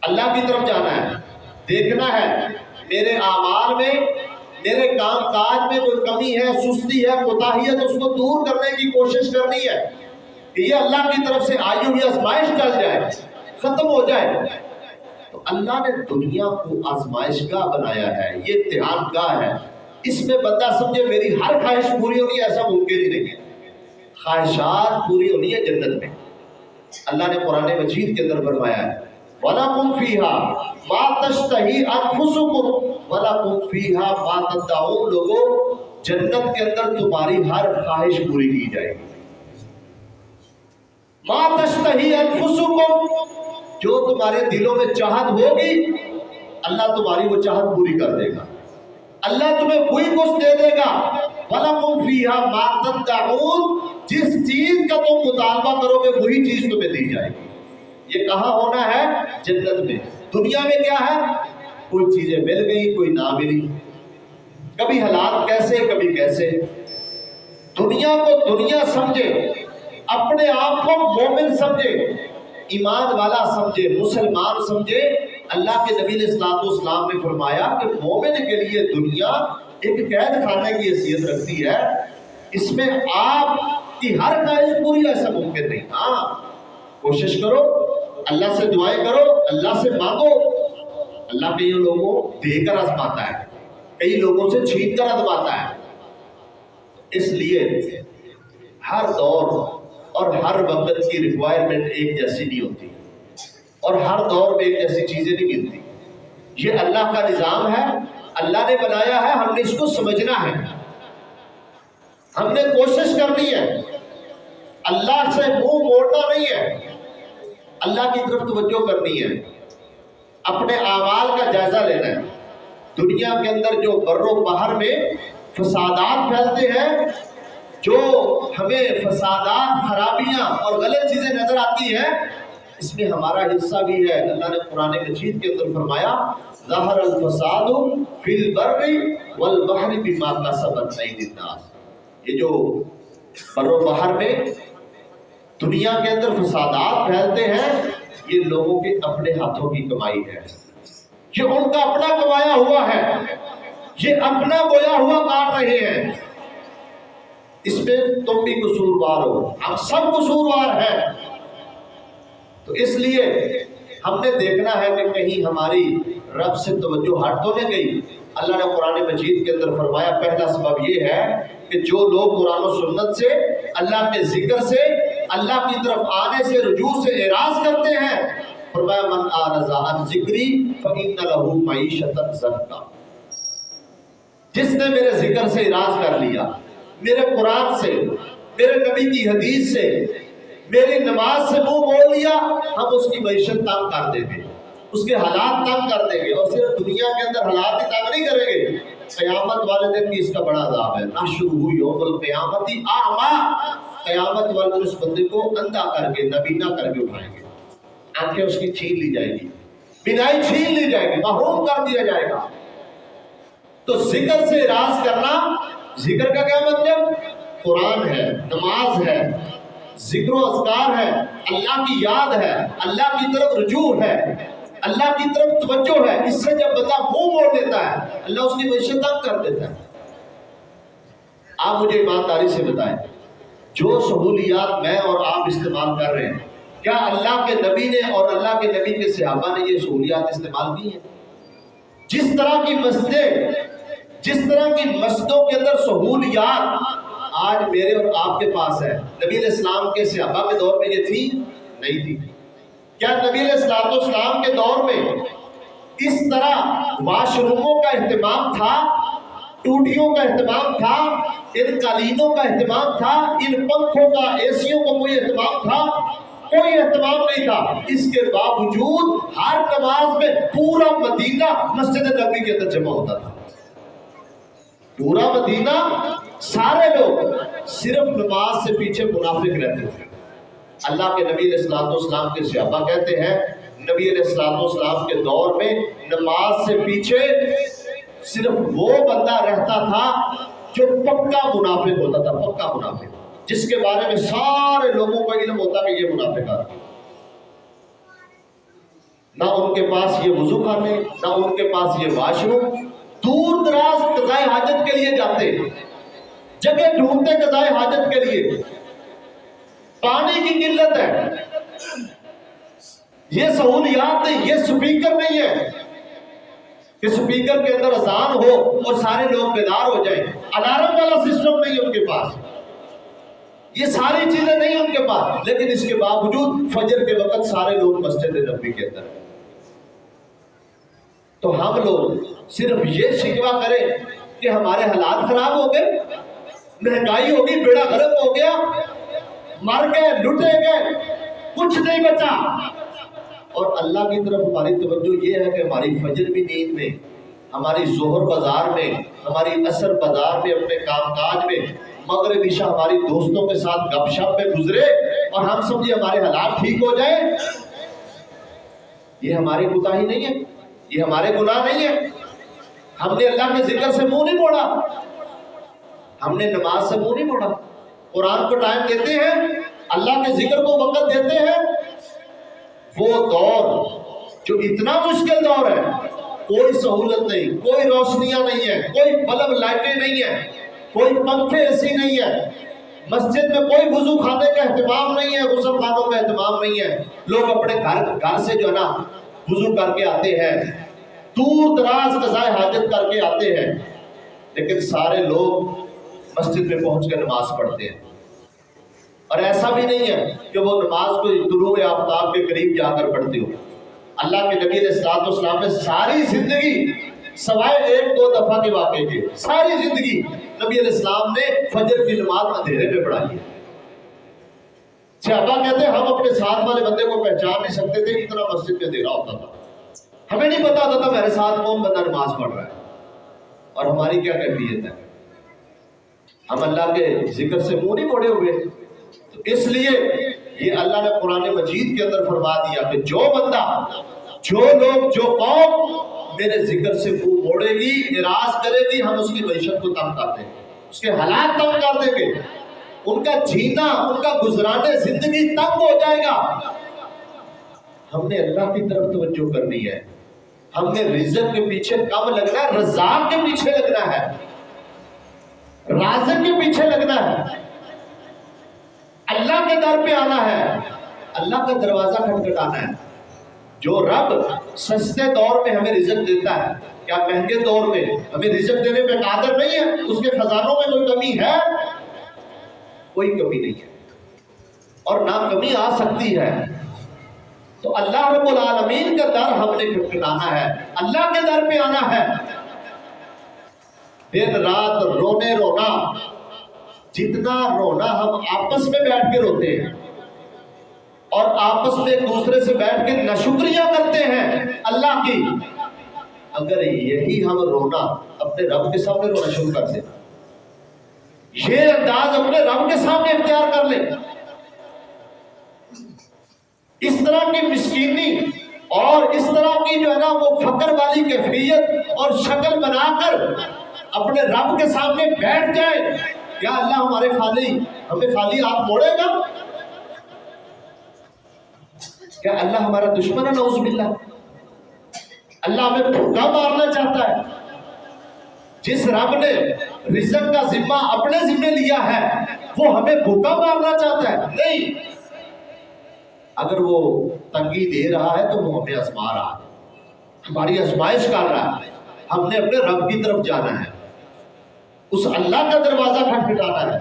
اللہ کی طرف جانا ہے، دیکھنا ہے میرے اعمال میں، میرے کام کاج میں کوئی کمی ہے، سستی ہے، کوتاہی ہے، تو اس کو دور کرنے کی کوشش کرنی ہے کہ یہ اللہ کی طرف سے آئی ہوئی آزمائش ٹل جائے، ختم ہو جائے۔ تو اللہ نے دنیا کو آزمائش گاہ بنایا ہے، یہ امتحان گاہ ہے، اس میں بندہ سمجھے میری ہر خواہش پوری ہونی ہے، ایسا ممکن ہی نہیں ہے۔ خواہشات پوری ہونی ہے جنت میں۔ اللہ نے قرآن مجید کے اندر فرمایا ہے وَلَكُمْ فِيهَا مَا تَشْتَهِي أَنفُسُكُمْ وَلَكُمْ فِيهَا مَا تَدَّعُونَ۔ لوگوں، جنت کے اندر تمہاری ہر خواہش پوری کی جائے گی۔ مَا تَشْتَهِي أَنفُسُكُمْ، جو تمہارے دلوں میں چاہت ہوگی اللہ تمہاری وہ چاہت پوری کر دے گا، اللہ تمہیں وہی کچھ دے دے گا۔ وَلَكُمْ فِيهَا مَا تَدَّعُونَ، جس چیز کا تم مطالبہ کرو گے وہی چیز تمہیں دی جائے گی۔ یہ کہاں ہونا ہے؟ جنت میں۔ دنیا میں کیا ہے؟ کوئی چیزیں مل گئی، کوئی نہ ملی، کبھی حالات کیسے کبھی کیسے۔ دنیا کو دنیا سمجھے، اپنے آپ کو مومن سمجھے، ایمان والا سمجھے، مسلمان سمجھے۔ اللہ کے نبی علیہ السلام نے فرمایا کہ مومن کے لیے دنیا ایک قید خانے کی حیثیت رکھتی ہے، اس میں آپ کی ہر خواہش پوری ایسا ممکن نہیں۔ ہاں، کوشش کرو، اللہ سے دعائیں کرو، اللہ سے مانگو۔ اللہ کئی لوگوں دے کر آزماتا ہے، کئی لوگوں سے چھین کر آزماتا ہے۔ اس لیے ہر دور اور ہر وقت کی ریکوائرمنٹ ایک جیسی نہیں ہوتی، اور ہر دور میں ایک جیسی چیزیں نہیں ملتی۔ یہ اللہ کا نظام ہے، اللہ نے بنایا ہے، ہم نے اس کو سمجھنا ہے، ہم نے کوشش کرنی ہے، اللہ سے منہ موڑنا نہیں ہے، اللہ کی طرف توجہ کرنی ہے، اپنے اعمال کا جائزہ لینا ہے۔ دنیا کے اندر جو بر و بحر میں فسادات پھیلتے ہیں، جو ہمیں فسادات، خرابیاں اور غلط چیزیں نظر آتی ہیں، اس میں ہمارا حصہ بھی ہے۔ اللہ نے قرآن مجید کے اندر فرمایا ظہر الفساد فی البر والبحر بما کسبت ایدی الناس۔ یہ جو بر و بحر میں دنیا کے اندر فسادات پھیلتے ہیں، یہ لوگوں کے اپنے ہاتھوں کی کمائی ہے، یہ ان کا اپنا کمایا ہوا ہے، یہ اپنا بویا ہوا کاٹ رہے ہیں۔ اس میں تم بھی قصوروار ہو، ہم سب قصوروار ہیں۔ تو اس لیے ہم نے دیکھنا ہے کہ کہیں ہماری رب سے توجہ ہٹ تو نہیں گئی۔ اللہ نے قرآن مجید کے اندر فرمایا پہلا سبب یہ ہے کہ جو لوگ قرآن و سنت سے، اللہ کے ذکر سے، اللہ کی طرف آنے سے، رجوع سے اعراض کرتے ہیں، فرمایا من اعرض عن ذکری فإن له معیشۃ ضنکا۔ جس نے میرے ذکر سے اعراض کر لیا، میرے قرآن سے، میرے نبی کی حدیث سے، میری نماز سے منہ موڑ لیا، ہم اس کی معیشت تنگ کر دیں گے، اس کے حالات تنگ کر دیں گے، اور صرف دنیا کے اندر حالات ہی تنگ نہیں کریں گے، قیامت والے دن بھی اس کا بڑا عذاب ہے۔ نحشرہ یوم القیامت اعمی، قیامت والے دن اس بندے کو اندھا کر کے، نابینا کر کے اٹھائیں گے، آنکھیں اس کی چھین لی جائیں گی، بینائی چھین لی جائے گی، محروم کر دیا جائے گا۔ تو ذکر سے اعراض کرنا، ذکر کا کیا مطلب؟ قرآن ہے، نماز ہے، ذکر و اذکار ہے، اللہ کی یاد ہے، اللہ کی طرف رجوع ہے، اللہ کی طرف توجہ ہے۔ اس سے جب بندہ منہ موڑ دیتا ہے، اللہ اس کی معیشت تنگ کر دیتا ہے۔ آپ مجھے ایمانداری سے بتائیں، جو سہولیات میں اور آپ استعمال کر رہے ہیں، کیا اللہ کے نبی نے اور اللہ کے نبی کے صحابہ نے یہ سہولیات استعمال کی ہیں؟ جس طرح کی مسجدیں، جس طرح کی مسجدوں کے اندر سہولیات آج میرے اور آپ کے پاس ہے، نبی علیہ السلام کے صحابہ کے دور میں یہ تھی؟ نہیں تھی۔ کیا نبی علیہ السلام کے دور میں اس طرح واش روموں کا اہتمام تھا، ٹوٹیوں کا اہتمام تھا، ان قالینوں کا اہتمام تھا، ان پنکھوں کا، اے سیوں کا کوئی اہتمام تھا؟ کوئی اہتمام نہیں تھا۔ اس کے باوجود ہر نماز میں پورا مدینہ مسجد نبی کے اندر جمع ہوتا تھا، پورا مدینہ، سارے لوگ، صرف نماز سے پیچھے منافق رہتے تھے۔ اللہ کے نبی علیہ السلام کے صحابہ کہتے ہیں نبی علیہ السلام کے دور میں نماز سے پیچھے صرف وہ بندہ رہتا تھا جو پکا منافق ہوتا تھا، پکا منافق، جس کے بارے میں سارے لوگوں کو علم ہوتا کہ یہ منافق ہے۔ نہ ان کے پاس یہ وضو خانے، نہ ان کے پاس یہ واش روم، دور دراز قضائے حاجت کے لیے جاتے، جگہ ڈھونڈتے قضائے حاجت کے لیے، پانی کی قلت ہے، یہ سہولیات نہیں، یہ سپیکر نہیں ہے کہ سپیکر کے اندر اذان ہو اور سارے لوگ بیدار ہو جائیں، الارم والا سسٹم نہیں ان کے پاس، یہ ساری چیزیں نہیں ان کے پاس، لیکن اس کے باوجود فجر کے وقت سارے لوگ مسجد نبوی کے اندر ہیں۔ تو ہم لوگ صرف یہ شکوہ کریں کہ ہمارے حالات خراب ہو گئے، مہنگائی ہوگی، بیڑا غرق ہو گیا، مر گئے، لٹے گئے، کچھ نہیں بچا، اور اللہ کی طرف ہماری توجہ یہ ہے کہ ہماری فجر بھی نیند میں، ہماری ظہر بازار میں، ہماری عصر بازار میں، اپنے کام کاج میں، مغرب عشاء ہماری دوستوں کے ساتھ گپ شپ میں گزرے اور ہم سمجھے ہمارے حالات ٹھیک ہو جائیں۔ یہ ہماری کوتاہی نہیں ہے، یہ ہمارے گناہ نہیں ہے، ہم نے اللہ کے ذکر سے منہ نہیں موڑا، ہم نے نماز سے منہ نہیں موڑا، قرآن کو ٹائم دیتے ہیں، اللہ کے ذکر کو وقت دیتے ہیں۔ وہ دور جو اتنا مشکل دور ہے، کوئی سہولت نہیں، کوئی روشنیاں نہیں ہے، کوئی بلب لائٹیں نہیں ہے، کوئی پنکھے ایسی نہیں ہے، مسجد میں کوئی وضو خانے کا اہتمام نہیں ہے، غسل خانوں کا اہتمام نہیں ہے، لوگ اپنے گھر سے جو ہے نا وضو کر کے آتے ہیں، دور دراز قضائے حاجت کر کے آتے ہیں، لیکن سارے لوگ مسجد میں پہنچ کر نماز پڑھتے ہیں۔ اور ایسا بھی نہیں ہے کہ وہ نماز کو طلوع آفتاب کے قریب جا کر پڑھتے ہو۔ اللہ کے نبی علیہ السلام نے ساری زندگی سوائے ایک دو دفعہ کے واقعے کے، ساری زندگی نبی علیہ السلام نے فجر کی نماز اندھیرے میں پڑھائی ہے۔ صحابہ کہتے ہیں ہم اپنے ساتھ والے بندے کو پہچان نہیں سکتے تھے، اتنا مسجد میں اندھیرا ہوتا تھا، ہمیں نہیں پتا ہوتا تھا میرے ساتھ کون بندہ نماز پڑھ رہا ہے اور ہماری کیا کیفیت ہے۔ ہم اللہ کے ذکر سے منہ نہیں موڑے ہوئے، تو اس لیے یہ اللہ نے قرآن مجید کے اندر فرما دیا کہ جو بندہ، جو لوگ، جو قوم میرے ذکر سے منہ موڑے گی، اعراض کرے گی، ہم اس کی معیشت کو تنگ کر دیں گے، اس کے حالات تنگ کر دیں گے، ان کا جینا، ان کا گزرانے زندگی تنگ ہو جائے گا۔ ہم نے اللہ کی طرف توجہ کرنی ہے، ہم نے رزق کے پیچھے کم لگنا ہے، رزاق کے پیچھے لگنا ہے، رازق کے پیچھے لگنا ہے، اللہ کے در پہ آنا ہے، اللہ کا دروازہ کھٹکھٹانا ہے۔ جو رب سستے دور میں ہمیں رزق دیتا ہے، کیا مہنگے دور میں ہمیں رزق دینے پہ قادر نہیں ہے؟ اس کے خزانوں میں کوئی کمی ہے؟ کوئی کمی نہیں ہے، اور نہ کمی آ سکتی ہے۔ تو اللہ رب العالمین کا در ہم نے کھٹکھٹانا ہے، اللہ کے در پہ آنا ہے، دن رات رونے رونا، جتنا رونا ہم آپس میں بیٹھ کے روتے ہیں اور آپس میں ایک دوسرے سے بیٹھ کے ناشکریاں کرتے ہیں اللہ کی، اگر یہی ہم رونا اپنے رب کے سامنے رونا شروع کر دیں، یہ انداز اپنے رب کے سامنے اختیار کر لیں، اس طرح کی مسکینی اور اس طرح کی جو ہے نا وہ فقر والی کیفیت اور شکل بنا کر اپنے رب کے سامنے بیٹھ جائے، کیا اللہ ہمیں خالی ہاتھ موڑے گا؟ کیا اللہ ہمارا دشمن ہے؟ نعوذ باللہ، اللہ ہمیں بھوکا مارنا چاہتا ہے؟ جس رب نے رزق کا ذمہ اپنے ذمہ لیا ہے وہ ہمیں بھوکا مارنا چاہتا ہے؟ نہیں، اگر وہ تنگی دے رہا ہے تو وہ ہمیں آزما رہا ہے، ہماری آزمائش کر رہا ہے، ہم نے اپنے رب کی طرف جانا ہے، اس اللہ کا دروازہ کھٹکھٹانا ہے۔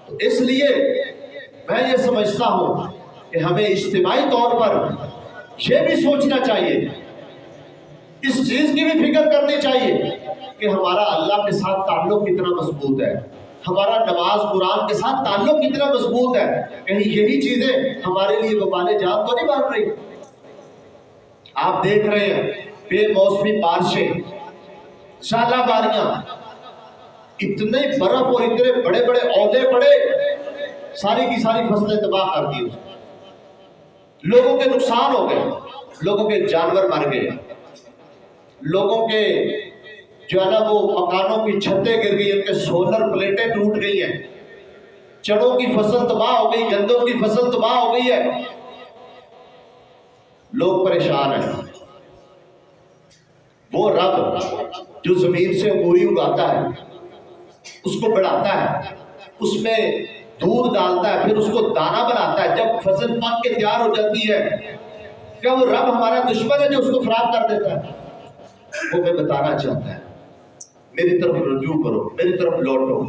تو اس لیے میں یہ سمجھتا ہوں کہ ہمیں اجتماعی طور پر یہ بھی سوچنا چاہیے، اس چیز کی بھی فکر کرنی چاہیے کہ ہمارا اللہ کے ساتھ تعلق کتنا مضبوط ہے، ہمارا نماز قرآن کے ساتھ تعلق کتنا مضبوط ہے، کہیں یہی چیزیں ہمارے لیے وبال جان تو نہیں بن رہی۔ آپ دیکھ رہے ہیں بے موسمی بارشیں، ژالہ باریاں، اتنے برف اور اتنے بڑے بڑے اولے پڑے، ساری کی ساری فصلیں تباہ کر دی، لوگوں کے نقصان ہو گئے، لوگوں کے جانور مر گئے، لوگوں کے جو ہے نا وہ مکانوں کی چھتیں گر گئی، ان کے سولر پلیٹیں ٹوٹ گئی ہیں، چڑوں کی فصل تباہ ہو گئی، گندوں کی فصل تباہ ہو گئی ہے۔ لوگ پریشان ہیں. وہ رب جو زمین سے انگوری اگاتا ہے، اس کو بڑھاتا ہے، اس میں دودھ ڈالتا ہے، پھر اس کو دانہ بناتا ہے، جب فصل پک کے تیار ہو جاتی ہے، کیا وہ رب ہمارا دشمن ہے جو اس کو خراب کر دیتا ہے؟ وہ میں بتانا چاہتا ہے، میری طرف رجوع کرو، میری طرف لوٹو.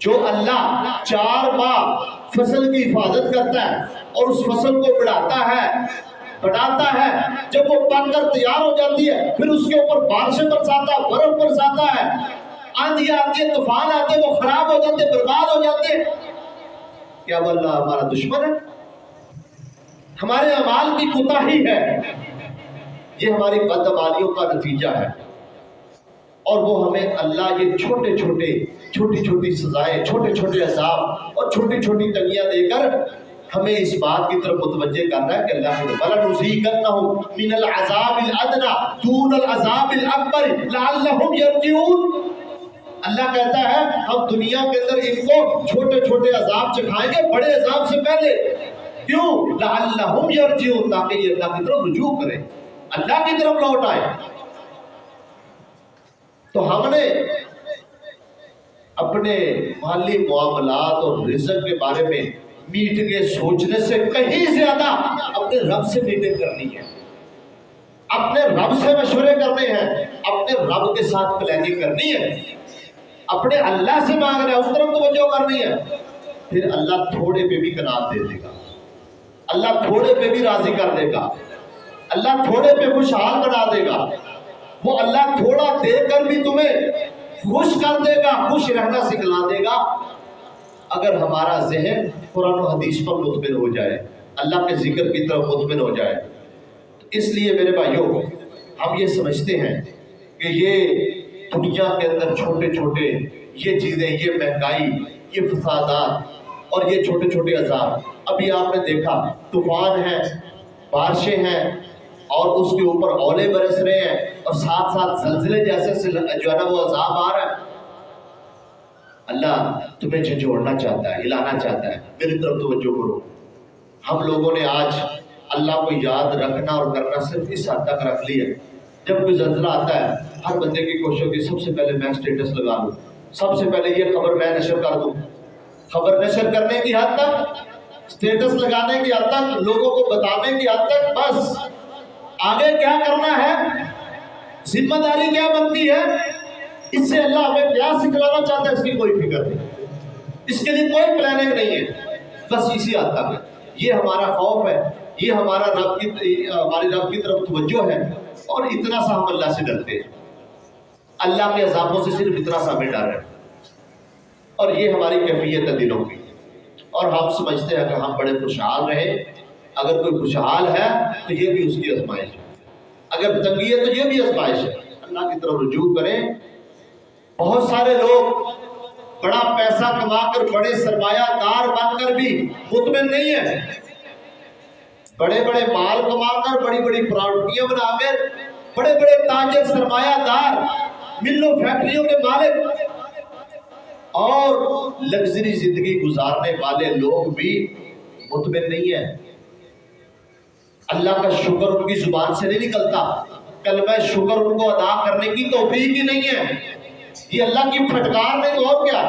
جو اللہ 4 ماہ فصل کی حفاظت کرتا ہے اور اس فصل کو بڑھاتا ہے، جب وہ پک کر تیار ہو جاتی ہے، پھر اس کے اوپر بارشیں برساتا ہے، برف برساتا ہے، آندھی آتی ہے، طوفان آتے ہیں، وہ خراب ہو جاتے ہیں، برباد ہو جاتے ہیں. کیا وہ اللہ ہمارا دشمن ہے؟ ہمارے اعمال کی کوتاہی ہے، یہ ہماری بدعمالیوں کا نتیجہ ہے. اور وہ ہمیں اللہ یہ چھوٹی چھوٹی سزائیں، چھوٹے چھوٹے عذاب اور چھوٹی چھوٹی تنگیاں دے کر ہمیں اس بات کی طرف متوجہ کرنا ہے کہ اللہ کے وَلَنُذِيقَنَّهُم مِّنَ الْعَذَابِ الْأَدْنَىٰ دُونَ الْعَذَابِ الْأَكْبَرِ لَعَلَّهُمْ يَرْجِعُونَ. اللہ کہتا ہے ہم دنیا کے اندر ان کو چھوٹے چھوٹے عذاب چکھائیں گے بڑے عذاب سے پہلے. کیوں؟ لَعَلَّهُمْ يَرْجِعُونَ، تاکہ یہ اللہ کی طرف رجوع کریں، اللہ کی طرف لوٹ آئے. تو ہم نے اپنے مالی معاملات اور رزق کے بارے میں میٹنگیں سوچنے سے کہیں زیادہ اپنے رب سے میٹنگ کرنی ہے، اپنے رب سے مشورے کرنے ہیں، اپنے رب کے ساتھ پلاننگ کرنی ہے، اپنے اللہ سے مانگنا ہے، اس طرف توجہ کرنی ہے. پھر اللہ تھوڑے پہ بھی قناعت دے دے گا، اللہ تھوڑے پہ بھی راضی کر دے گا، اللہ تھوڑے پہ خوشحال بنا دے گا. وہ اللہ تھوڑا دے کر بھی تمہیں خوش کر دے گا، خوش رہنا سکھلا دے گا، اگر ہمارا ذہن قرآن و حدیث پر مطمئن ہو جائے، اللہ کے ذکر کی طرف مطمئن ہو جائے. اس لیے میرے بھائیوں، ہم یہ سمجھتے ہیں کہ یہ دنیا کے اندر چھوٹے چھوٹے یہ چیزیں، یہ مہنگائی، یہ فسادات اور یہ چھوٹے چھوٹے عذاب، ابھی آپ نے دیکھا طوفان ہے، بارشیں ہیں، اور اس کے اوپر اولے برس رہے ہیں، اور ساتھ ساتھ زلزلے جیسے جو ہے نا وہ عذاب آ رہا ہے. اللہ تمہیں جھنجھوڑنا چاہتا ہے، ہلانا چاہتا ہے، میری طرف توجہ کرو. ہم لوگوں نے آج اللہ کو یاد رکھنا اور کرنا صرف اس حد تک رکھ لیا. جب کوئی زلزلہ آتا ہے ہر بندے کی کوشش ہوتی ہے سب سے پہلے میں سٹیٹس لگا لوں، سب سے پہلے یہ خبر میں نشر کر دوں. خبر نشر کرنے کی حد تک، سٹیٹس لگانے کی حد تک، لوگوں کو بتانے کی حد تک، بس آگے کیا کرنا ہے، ذمہ داری کیا بنتی ہے، اس سے اللہ ہمیں کیا سکھلانا چاہتا ہے، اس کی کوئی فکر نہیں، اس کے لیے کوئی پلاننگ نہیں ہے، بس اسی حد تک ہے. یہ ہمارا خوف ہے، یہ ہماری رب کی طرف توجہ ہے، اور اتنا سا ہم اللہ سے ڈرتے ہیں، اللہ کے عذابوں سے صرف اتنا سا ہمیں ڈر ہے، اور یہ ہماری کیفیت ہے دلوں کی. اور ہم سمجھتے ہیں کہ ہم بڑے خوشحال رہے. اگر کوئی خوشحال ہے تو یہ بھی اس کی آزمائش ہے، اگر تنگی ہے تو یہ بھی آزمائش ہے. اللہ کی طرف رجوع کریں. بہت سارے لوگ بڑا پیسہ کما کر، بڑے سرمایہ دار بن کر بھی مطمئن نہیں ہے، بڑے بڑے مال کما کر، بڑی بڑی پراپرٹیاں بنا کر، بڑے بڑے تاجر، سرمایہ دار، ملوں فیکٹریوں کے مالک اور لگژری زندگی گزارنے والے لوگ بھی مطمئن نہیں ہیں. اللہ کا شکر ان کی زبان سے نہیں نکلتا، کلمہ شکر ان کو ادا کرنے کی توفیق ہی نہیں ہے. یہ اللہ کی پھٹکار نہیں تو اور کیا،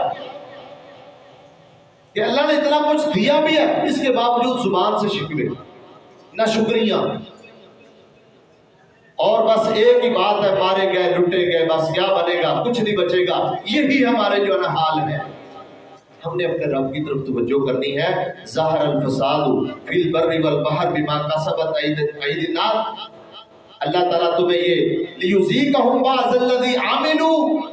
کہ اللہ نے اتنا کچھ دیا بھی ہے، اس کے باوجود زبان سے شکوے، نہ شکریہ، اور بس ایک ہی بات ہے، مارے گئے، لٹے گئے، بس کیا بنے گا، کچھ نہیں بچے گا. یہی ہمارے جو ہے نا حال ہے. ہم نے اپنے رب کی طرف توجہ کرنی ہے. ظہر الفساد فی البر والبحر بما کسبت ایدی الناس. اللہ تعالیٰ تمہیں یہ لیذیقہم بعض الذی عملوا،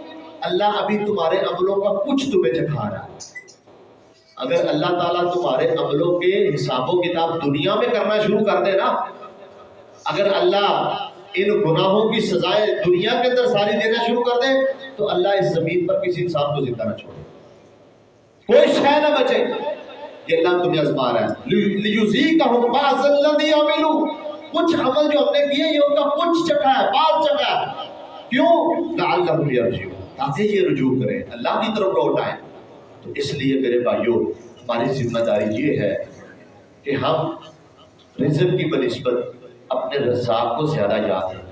اللہ ابھی تمہارے عملوں کا کچھ تمہیں چکھا رہا ہے. اگر اللہ تعالیٰ تمہارے عملوں کے حساب و کتاب دنیا میں کرنا شروع کر دے نا، اگر اللہ ان گناہوں کی سزائیں دنیا کے اندر ساری دینا شروع کر دے، تو اللہ اس زمین پر کسی انسان کو زندہ نہ چھوڑے، کوئی شے نہ بچے. کہ اللہ تمہیں آزما رہا ہے. لیذیقہم بعض الذی عملوا، کچھ عمل جو ہم نے کیے یہ ان کا کچھ چکھا ہے، بعض چکھا ہے. کیوں؟ لعلہم یرجعون، تاکہ یہ رجوع کریں، اللہ کی طرف لوٹ آئیں. تو اس لیے میرے بھائیوں، ہماری ذمہ داری یہ ہے کہ ہم رزق کی بنسبت اپنے رزاق کو زیادہ یاد ہے.